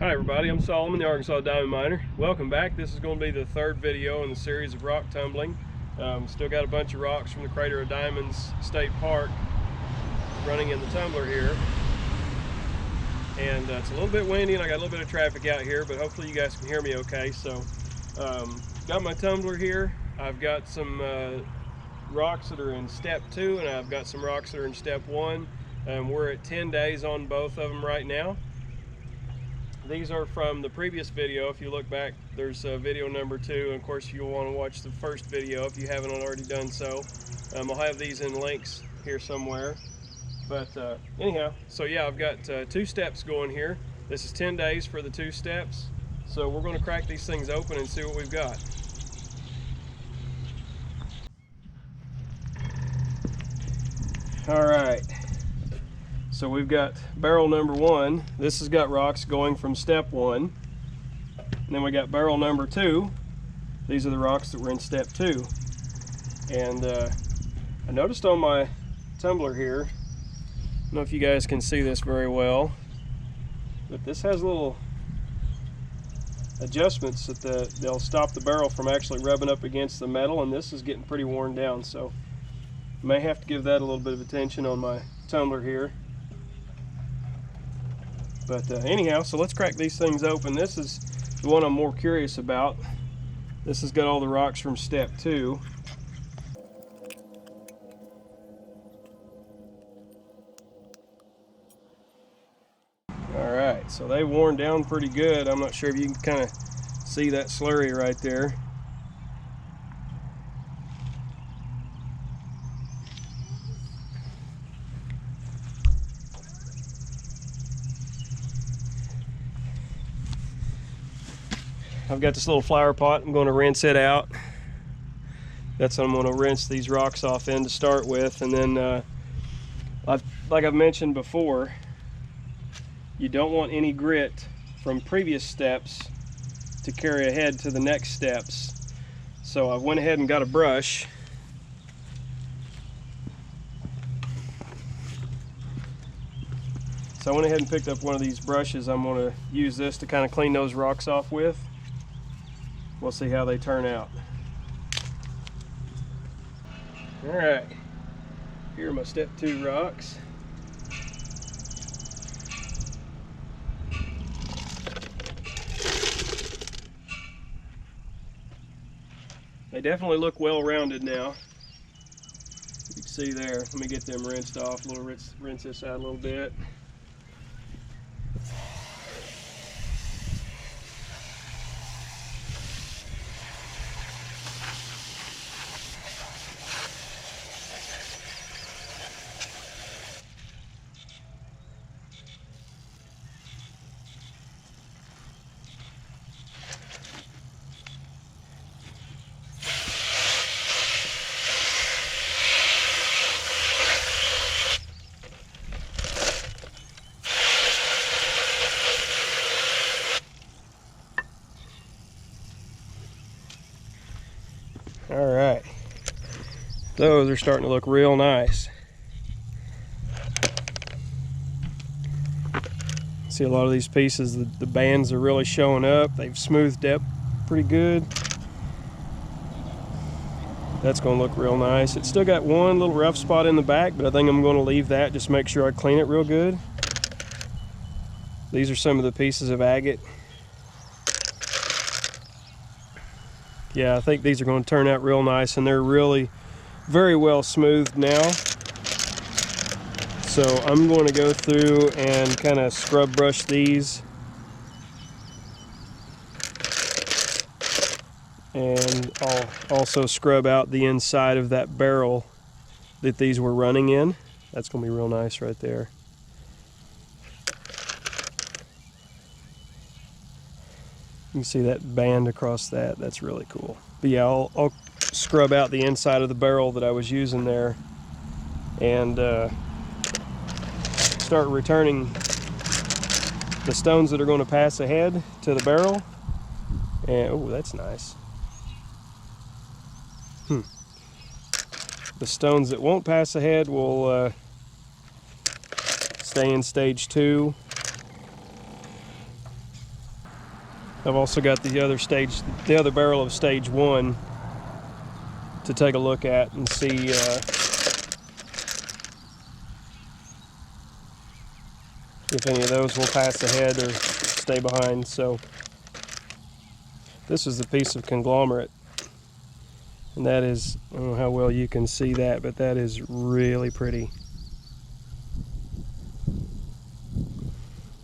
Hi everybody, I'm Solomon, the Arkansas Diamond Miner. Welcome back. This is going to be the third video in the series of rock tumbling. Still got a bunch of rocks from the Crater of Diamonds State Park running in the tumbler here. And it's a little bit windy and I got a little bit of traffic out here, but hopefully you guys can hear me okay. So, got my tumbler here. I've got some rocks that are in step 2 and I've got some rocks that are in step 1. We're at 10 days on both of them right now. These are from the previous video. If you look back, there's video number 2, and of course you'll want to watch the first video if you haven't already done so. I'll have these in links here somewhere. But anyhow, so yeah, I've got 2 steps going here. This is 10 days for the 2 steps. So we're going to crack these things open and see what we've got. All right. So we've got barrel number 1. This has got rocks going from step 1. And then we got barrel number 2. These are the rocks that were in step 2. And I noticed on my tumbler here, I don't know if you guys can see this very well, but this has little adjustments that they'll stop the barrel from actually rubbing up against the metal, and this is getting pretty worn down. So I may have to give that a little bit of attention on my tumbler here. But anyhow, so let's crack these things open. This is the one I'm more curious about. This has got all the rocks from step 2. All right, so they've worn down pretty good. I'm not sure if you can kind of see that slurry right there. I've got this little flower pot. I'm going to rinse it out. That's what I'm going to rinse these rocks off in to start with. And then, like I've mentioned before, you don't want any grit from previous steps to carry ahead to the next steps. So I went ahead and got a brush. So I went ahead and picked up one of these brushes. I'm going to use this to kind of clean those rocks off with. We'll see how they turn out. All right, here are my step 2 rocks. They definitely look well rounded now. You can see there. Let me get them rinsed off. Rinse this out a little bit. All right, those are starting to look real nice. See a lot of these pieces, the bands are really showing up. They've smoothed up pretty good. That's going to look real nice. It's still got one little rough spot in the back, but I think I'm going to leave that, just make sure I clean it real good. These are some of the pieces of agate. Yeah, I think these are going to turn out real nice, and they're really very well smoothed now. So I'm going to go through and kind of scrub brush these. And I'll also scrub out the inside of that barrel that these were running in. That's going to be real nice right there. You can see that band across that. That's really cool. But yeah, I'll scrub out the inside of the barrel that I was using there and start returning the stones that are going to pass ahead to the barrel. And oh, that's nice. The stones that won't pass ahead will stay in stage 2. I've also got the other barrel of stage 1 to take a look at and see if any of those will pass ahead or stay behind. So this is a piece of conglomerate, and that is, I don't know how well you can see that, but that is really pretty.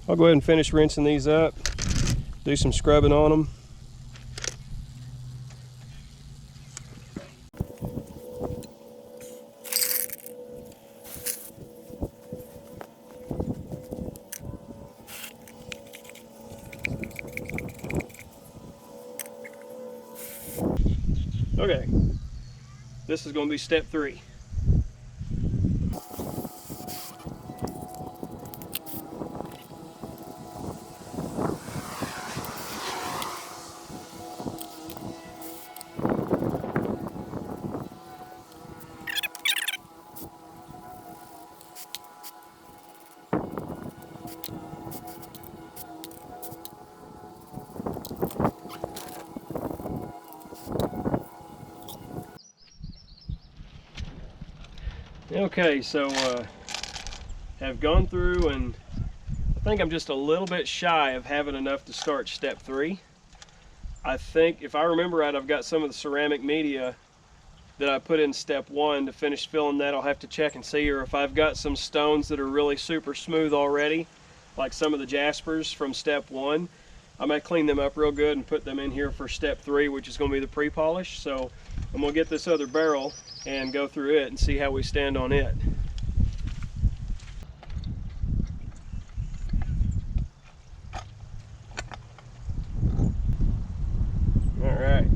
I'll go ahead and finish rinsing these up, do some scrubbing on them. Okay, this is going to be step 3. Okay, so have gone through, and I think I'm just a little bit shy of having enough to start step 3. I think, if I remember right, I've got some of the ceramic media that I put in step 1 to finish filling that. I'll have to check and see, or if I've got some stones that are really super smooth already, like some of the Jaspers from step 1, I might clean them up real good and put them in here for step 3, which is going to be the pre-polish. So I'm going to get this other barrel and go through it and see how we stand on it. Alright,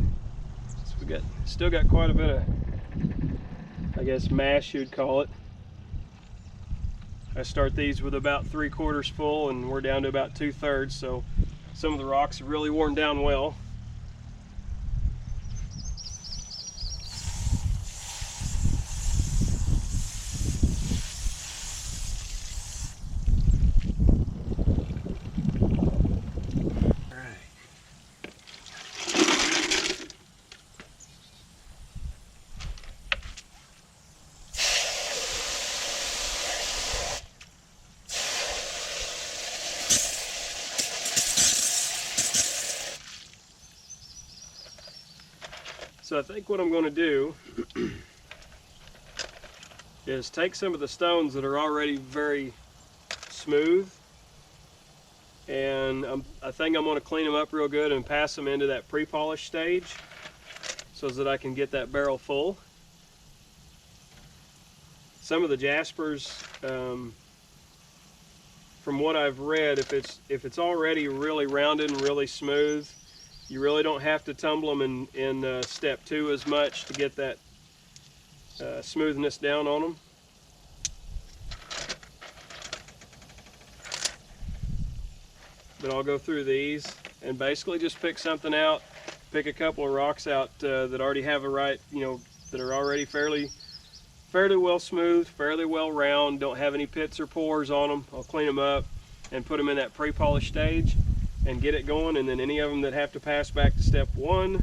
so we still got quite a bit of, I guess, mash you'd call it. I start these with about 3/4 full, and we're down to about 2/3, so some of the rocks have really worn down well. So I think what I'm going to do is take some of the stones that are already very smooth, and I think I'm going to clean them up real good and pass them into that pre-polish stage so that I can get that barrel full. Some of the Jaspers, from what I've read, if it's already really rounded and really smooth, you really don't have to tumble them in step 2 as much to get that smoothness down on them. But I'll go through these and basically just pick something out, pick a couple of rocks out that already have that are already fairly well smooth, fairly well round, don't have any pits or pores on them. I'll clean them up and put them in that pre-polish stage and get it going, and then any of them that have to pass back to step 1,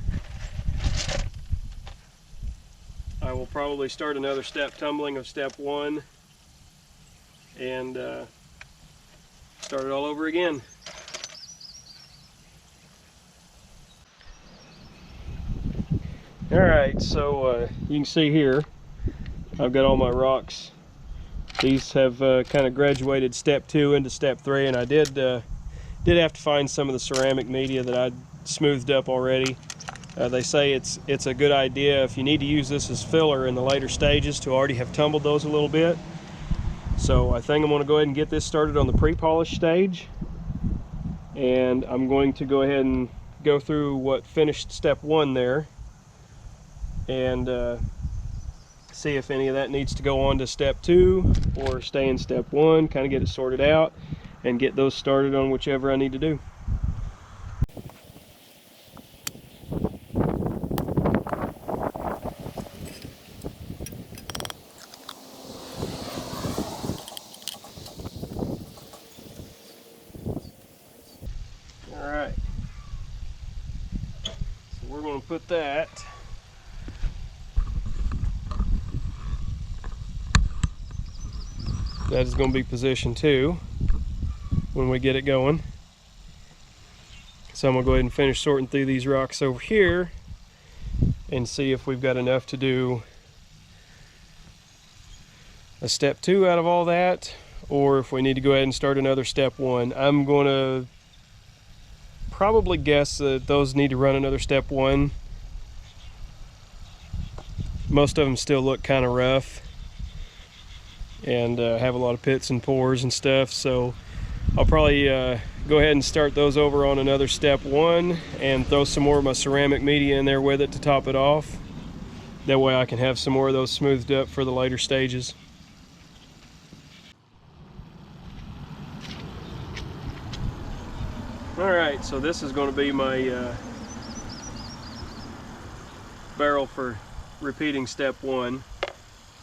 I will probably start another step tumbling of step 1 and start it all over again. Alright, so you can see here I've got all my rocks. These have kind of graduated step 2 into step 3, and I did have to find some of the ceramic media that I'd smoothed up already. They say it's a good idea if you need to use this as filler in the later stages to already have tumbled those a little bit. So I think I'm going to go ahead and get this started on the pre-polish stage, and I'm going to go ahead and go through what finished step 1 there and see if any of that needs to go on to step 2 or stay in step 1, kind of get it sorted out and get those started on whichever I need to do. Alright, we're going to put that is going to be position 2 when we get it going. So I'm going to go ahead and finish sorting through these rocks over here and see if we've got enough to do a step 2 out of all that, or if we need to go ahead and start another step 1. I'm going to probably guess that those need to run another step 1. Most of them still look kind of rough and have a lot of pits and pores and stuff, so I'll probably go ahead and start those over on another step 1 and throw some more of my ceramic media in there with it to top it off. That way I can have some more of those smoothed up for the later stages. Alright, so this is going to be my barrel for repeating step 1.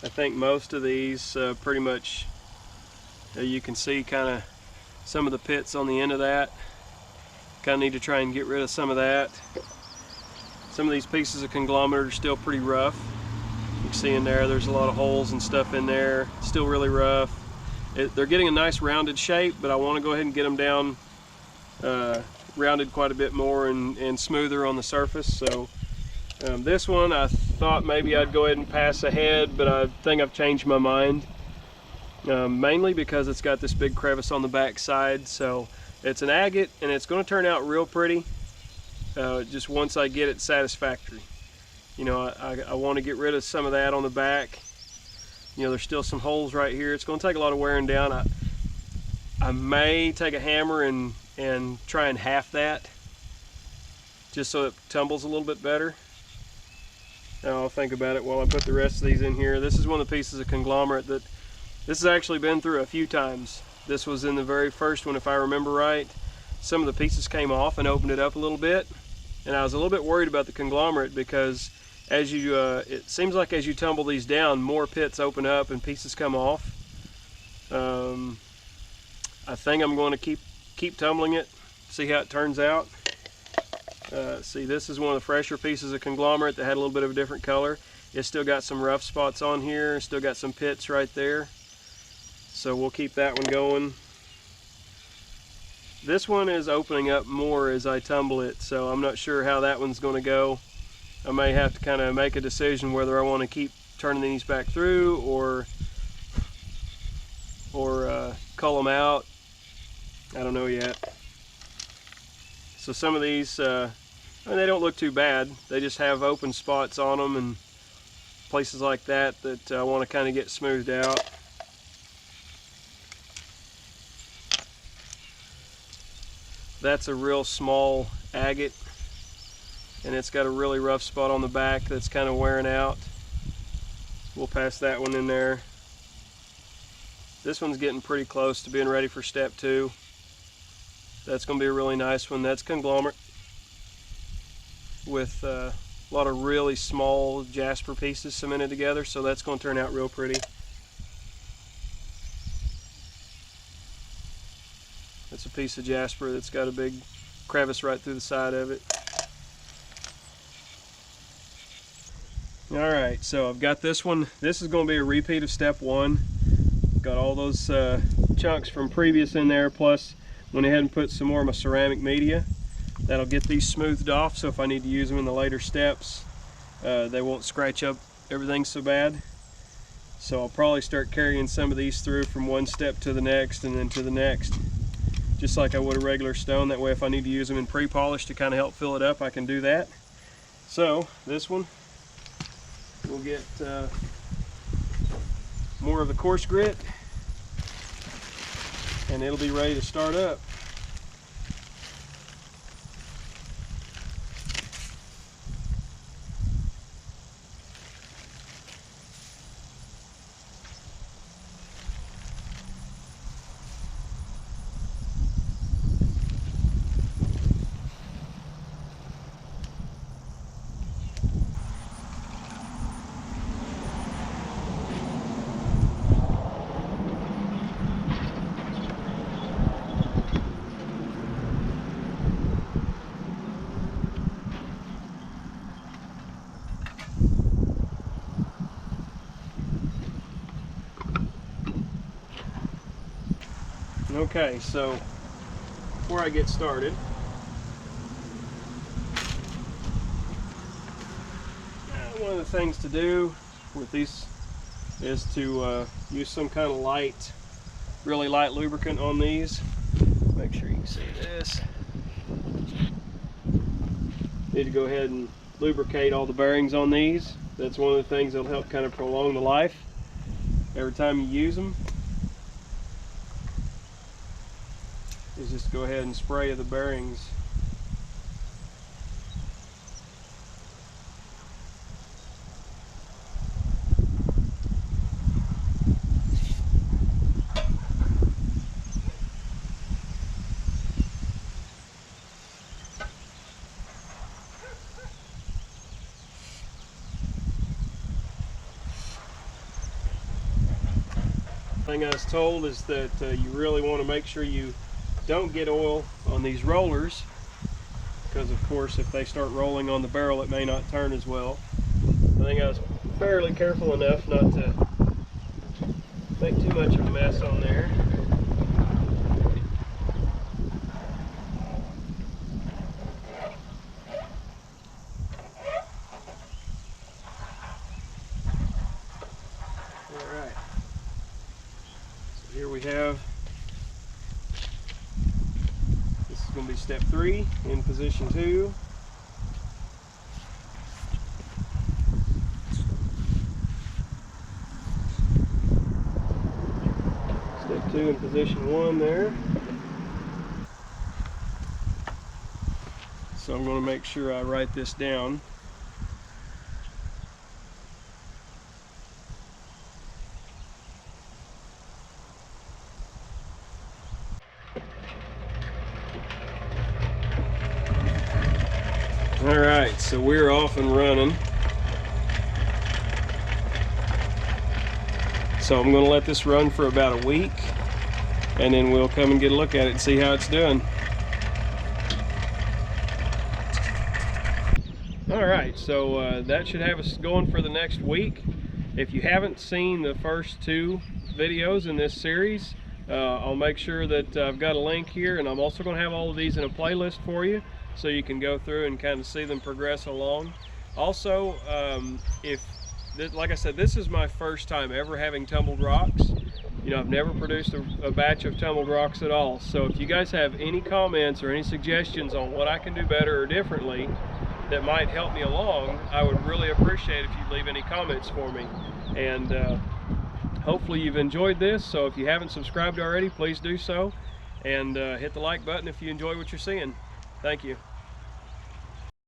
I think most of these pretty much, you can see kind of some of the pits on the end of that. Kind of need to try and get rid of some of that. Some of these pieces of conglomerate are still pretty rough. You can see in there, there's a lot of holes and stuff in there. Still really rough. They're getting a nice rounded shape, but I want to go ahead and get them down rounded quite a bit more and smoother on the surface. So this one I thought maybe I'd go ahead and pass ahead, but I think I've changed my mind. Mainly because it's got this big crevice on the back side. So it's an agate and it's going to turn out real pretty just once I get it satisfactory. You know, I want to get rid of some of that on the back. You know, there's still some holes right here. It's going to take a lot of wearing down. I may take a hammer and try and half that just so it tumbles a little bit better. Now I'll think about it while I put the rest of these in here. This is one of the pieces of conglomerate that this has actually been through a few times. This was in the very first one, if I remember right. Some of the pieces came off and opened it up a little bit, and I was a little bit worried about the conglomerate because as you it seems like as you tumble these down, more pits open up and pieces come off. I think I'm going to keep tumbling it, see how it turns out. See, this is one of the fresher pieces of conglomerate that had a little bit of a different color. It's still got some rough spots on here, still got some pits right there. So we'll keep that one going. This one is opening up more as I tumble it, so I'm not sure how that one's going to go. I may have to kind of make a decision whether I want to keep turning these back through or cull them out. I don't know yet. So some of these, I mean, they don't look too bad. They just have open spots on them and places like that I want to kind of get smoothed out. That's a real small agate, and it's got a really rough spot on the back that's kind of wearing out. We'll pass that one in there. This one's getting pretty close to being ready for step 2. That's going to be a really nice one. That's conglomerate with a lot of really small Jasper pieces cemented together, so that's going to turn out real pretty. That's a piece of Jasper that's got a big crevice right through the side of it. Alright, so I've got this one. This is going to be a repeat of step 1. Got all those chunks from previous in there, plus went ahead and put some more of my ceramic media. That'll get these smoothed off, so if I need to use them in the later steps, they won't scratch up everything so bad. So I'll probably start carrying some of these through from one step to the next and then to the next, just like I would a regular stone. That way if I need to use them in pre-polish to kind of help fill it up, I can do that. So this one, we'll get more of the coarse grit, and it'll be ready to start up. Okay, so before I get started, one of the things to do with these is to use some kind of light, really light lubricant on these. Make sure you can see this. Need to go ahead and lubricate all the bearings on these. That's one of the things that'll help kind of prolong the life every time you use them. Is just go ahead and spray the bearings. Thing I was told is that you really want to make sure you don't get oil on these rollers, because of course if they start rolling on the barrel it may not turn as well. I think I was fairly careful enough not to make too much of a mess on there. Alright, so here we have, this is going to be step 3 in position 2. Step 2 in position 1 there. So I'm going to make sure I write this down. Alright, so we're off and running. So I'm going to let this run for about a week, and then we'll come and get a look at it and see how it's doing. Alright, so that should have us going for the next week. If you haven't seen the first 2 videos in this series, I'll make sure that I've got a link here, and I'm also going to have all of these in a playlist for you, so you can go through and kind of see them progress along. Also, like I said, this is my first time ever having tumbled rocks. You know, I've never produced a batch of tumbled rocks at all. So if you guys have any comments or any suggestions on what I can do better or differently that might help me along, I would really appreciate if you leave any comments for me. And hopefully you've enjoyed this. So if you haven't subscribed already, please do so. And hit the like button if you enjoy what you're seeing. Thank you.